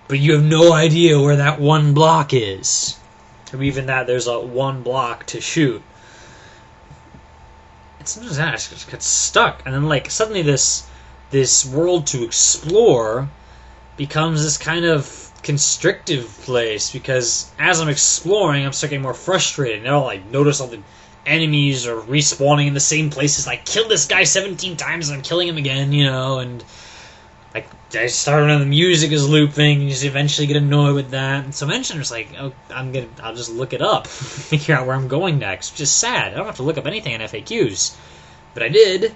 but you have no idea where that one block is. Or even that there's a one block to shoot. And sometimes I just get stuck, and then like suddenly this world to explore becomes this kind of constrictive place, because as I'm exploring, I'm starting getting more frustrated. And I'll like notice all the enemies are respawning in the same places. Like, kill this guy 17 times and I'm killing him again, you know, and like I start when the music is looping, and you just eventually get annoyed with that. And so eventually I'm just like, oh, I'll just look it up, figure out where I'm going next. Which is sad. I don't have to look up anything in FAQs, but I did.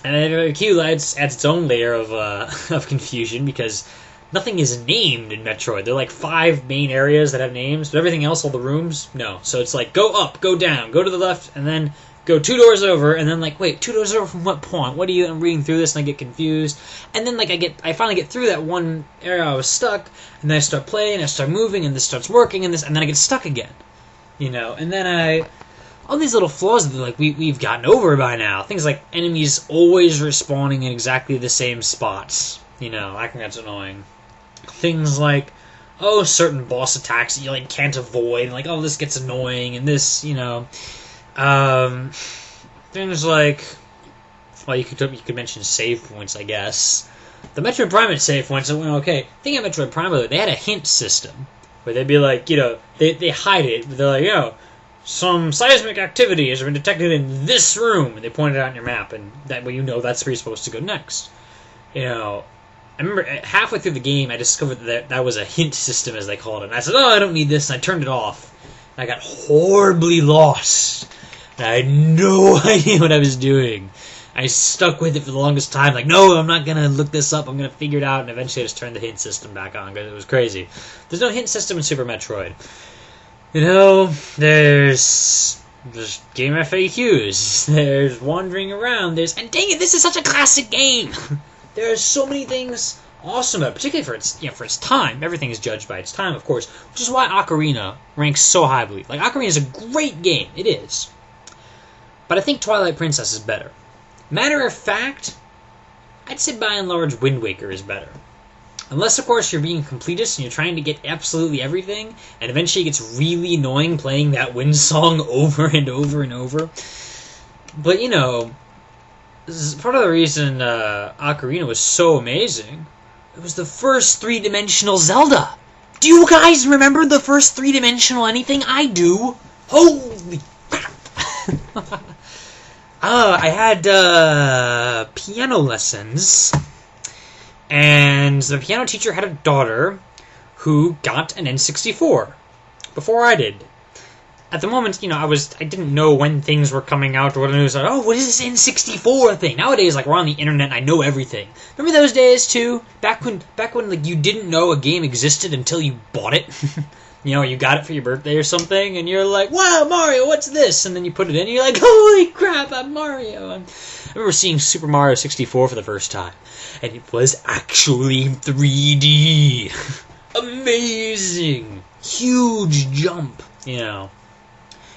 And FAQ adds its own layer of confusion, because nothing is named in Metroid. There are like 5 main areas that have names, but everything else, all the rooms, no. So it's like, go up, go down, go to the left, and then go 2 doors over, and then like, wait, 2 doors over from what point? What are you? I'm reading through this and I get confused. And then like I finally get through that one area I was stuck, and then I start playing, I start moving, and this starts working, and then I get stuck again. You know, and then all these little flaws that like we've gotten over by now. Things like enemies always respawning in exactly the same spots. You know, I think that's annoying. Things like, oh, certain boss attacks that you like can't avoid, and like, oh, this gets annoying, and this, you know, things like, well, you could mention save points, I guess. The Metroid Prime save points went okay. Thing at Metroid Prime, they had a hint system where they'd be like, you know, they hide it, but they're like, you know, some seismic activity has been detected in this room, and they point it out on your map, and that way you know that's where you're supposed to go next. You know, I remember halfway through the game, I discovered that was a hint system, as they called it. And I said, oh, I don't need this, and I turned it off. And I got horribly lost. And I had no idea what I was doing. I stuck with it for the longest time, like, no, I'm not going to look this up, I'm going to figure it out, and eventually I just turned the hint system back on, because it was crazy. There's no hint system in Super Metroid. You know, there's game FAQs, there's wandering around, and dang it, this is such a classic game! There are so many things awesome about it, particularly for its time. Everything is judged by its time, of course, which is why Ocarina ranks so highly. Like, Ocarina is a great game. It is. But I think Twilight Princess is better. Matter of fact, I'd say by and large Wind Waker is better. Unless, of course, you're being completist and you're trying to get absolutely everything, and eventually it gets really annoying playing that Wind song over and over and over. But, you know, this is part of the reason Ocarina was so amazing. It was the first 3-dimensional Zelda. Do you guys remember the first 3-dimensional anything? I do. Holy crap. I had piano lessons, and the piano teacher had a daughter who got an N64 before I did. At the moment, you know, I didn't know when things were coming out or what it was. Like, oh, what is this N64 thing? Nowadays, like, we're on the internet and I know everything. Remember those days too? Back when like you didn't know a game existed until you bought it. You know, you got it for your birthday or something, and you're like, wow, Mario, what's this? And then you put it in, and you're like, holy crap, I'm Mario. I remember seeing Super Mario 64 for the first time, and it was actually 3D. Amazing. Huge jump, you know.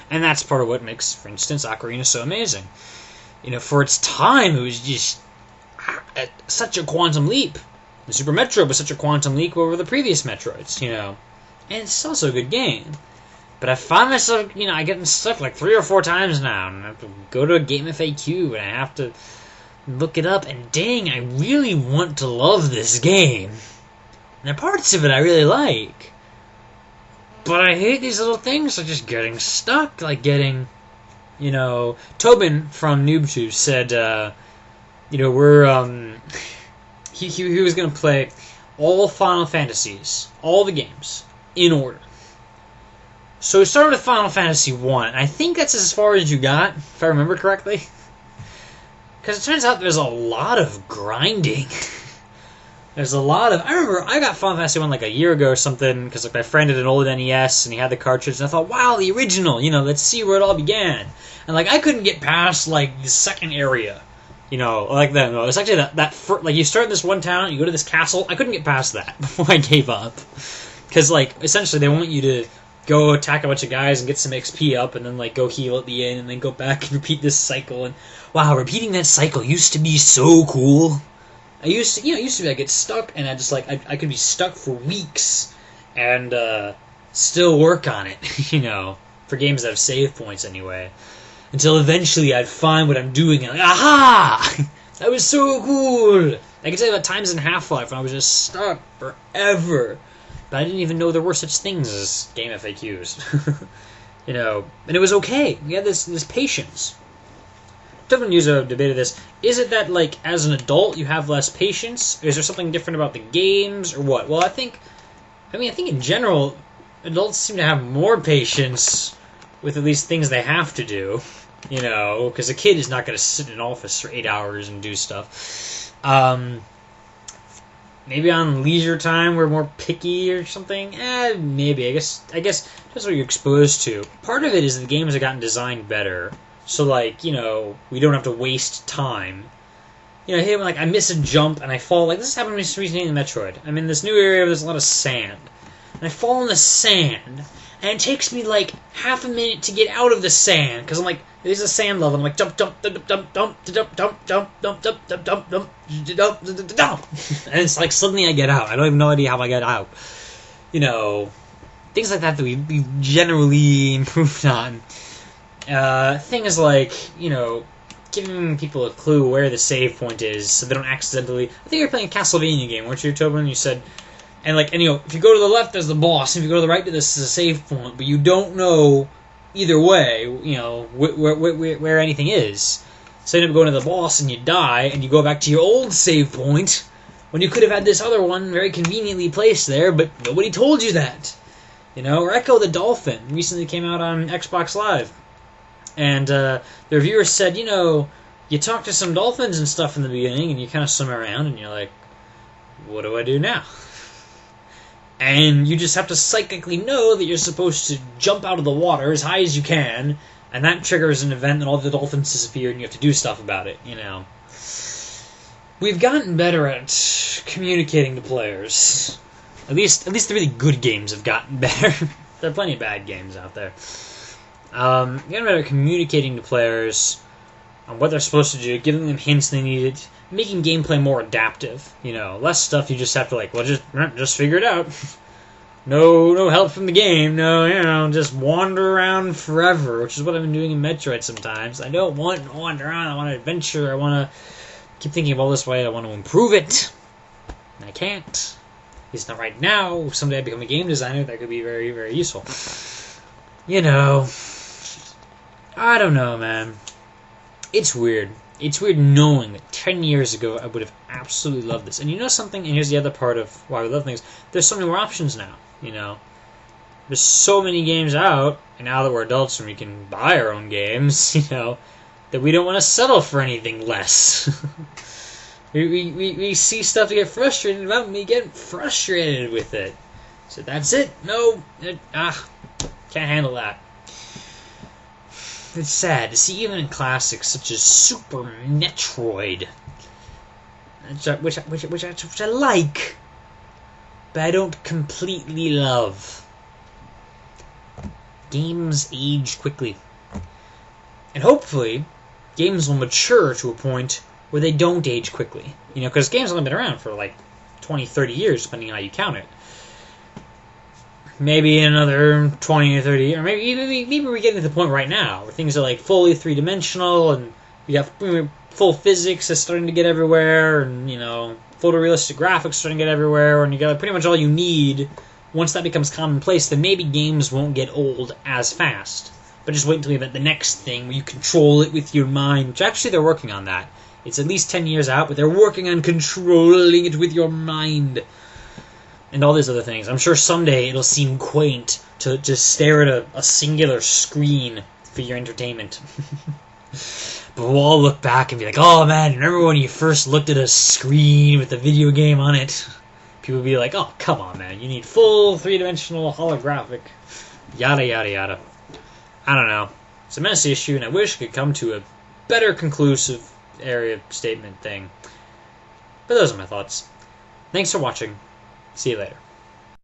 And that's part of what makes, for instance, Ocarina so amazing. You know, for its time, it was just such a quantum leap. The Super Metroid was such a quantum leap over the previous Metroids, you know. And it's also a good game. But I find myself, you know, I get stuck like 3 or 4 times now, and I have to go to a game FAQ, and I have to look it up, and dang, I really want to love this game. And there are parts of it I really like. But I hate these little things, like just getting stuck, like getting, you know, Tobin from NoobTube said, you know, we're, he was going to play all Final Fantasies, all the games, in order. So we started with Final Fantasy 1, and I think that's as far as you got, if I remember correctly. Because it turns out there's a lot of grinding. There's a lot of... I remember I got Final Fantasy 1 like a year ago or something, because like my friend had an old NES, and he had the cartridge, and I thought, wow, the original, you know, let's see where it all began. And like, I couldn't get past like the second area, you know, like that. No, it's actually like you start in this one town, you go to this castle, I couldn't get past that before I gave up. Because like, essentially they want you to go attack a bunch of guys and get some XP up, and then like go heal at the end, and then go back and repeat this cycle. And wow, repeating that cycle used to be so cool. I used to be I get stuck, and I could be stuck for weeks, and still work on it, for games that have save points anyway, until eventually I'd find what I'm doing, and aha! That was so cool! I can tell you about times in Half-Life when I was just stuck forever, but I didn't even know there were such things as game FAQs. And it was okay. We had this patience. Different user debated this. Is it that, as an adult, you have less patience? Or is there something different about the games, or what? Well, I think in general, adults seem to have more patience with at least things they have to do. Because a kid is not going to sit in an office for 8 hours and do stuff. Maybe on leisure time we're more picky or something. Maybe. I guess that's what you're exposed to. Part of it is the games have gotten designed better. So, we don't have to waste time. Hey, when, I miss a jump and I fall, this happened to me recently in Metroid. I'm in this new area where there's a lot of sand. And I fall in the sand, and it takes me, half a minute to get out of the sand, because I'm there's a sand level, and I'm jump, jump, jump, jump, jump, jump, jump, jump, jump, jump, jump, jump, jump, jump, jump, and it's suddenly I get out. I don't even know idea how I get out. Things like that we generally improved on. Things giving people a clue where the save point is, so they don't accidentally. I think you're playing a Castlevania game, weren't you, Tobin? You said, and if you go to the left, there's the boss, and if you go to the right, this is a save point, but you don't know either way, where anything is. So you end up going to the boss, and you die, and you go back to your old save point, when you could have had this other one very conveniently placed there, but nobody told you that. Or Echo the Dolphin recently came out on Xbox Live. And the reviewer said, you talk to some dolphins and stuff in the beginning, and you kind of swim around, and you're like, what do I do now? And you just have to psychically know that you're supposed to jump out of the water as high as you can, and that triggers an event that all the dolphins disappear, and you have to do stuff about it, We've gotten better at communicating to players. At least the really good games have gotten better. There are plenty of bad games out there. Getting better at communicating to players on what they're supposed to do, giving them hints they needed, making gameplay more adaptive. Less stuff you just have to just figure it out. No help from the game. No, just wander around forever, which is what I've been doing in Metroid sometimes. I don't want to wander around. I want to adventure. I want to keep thinking of all this way. I want to improve it, and I can't. At least not right now. Someday I become a game designer. That could be very, very useful. I don't know, man. It's weird. It's weird knowing that 10 years ago I would have absolutely loved this. And you know something? And here's the other part of why we love things. There's so many more options now, There's so many games out, and now that we're adults and we can buy our own games, that we don't want to settle for anything less. we see stuff to get frustrated about, and we get frustrated with it. So that's it. No. Can't handle that. It's sad to see even in classics such as Super Metroid, which I like, but I don't completely love. Games age quickly, and hopefully, games will mature to a point where they don't age quickly. Because games have only been around for 20, 30 years, depending on how you count it. Maybe in another 20 or 30 years, or maybe we're getting to the point right now where things are fully three-dimensional, and you have full physics is starting to get everywhere, and photorealistic graphics starting to get everywhere, and you got pretty much all you need. Once that becomes commonplace, then maybe games won't get old as fast. But just wait until you get the next thing where you control it with your mind, which actually they're working on that. It's at least 10 years out, but they're working on controlling it with your mind. And all these other things. I'm sure someday it'll seem quaint to just stare at a singular screen for your entertainment. But we'll all look back and be like, oh man, remember when you first looked at a screen with a video game on it? People will be like, oh, come on man, you need full three-dimensional holographic. Yada yada yada. I don't know. It's a messy issue, and I wish it could come to a better conclusive area statement thing. But those are my thoughts. Thanks for watching. See you later.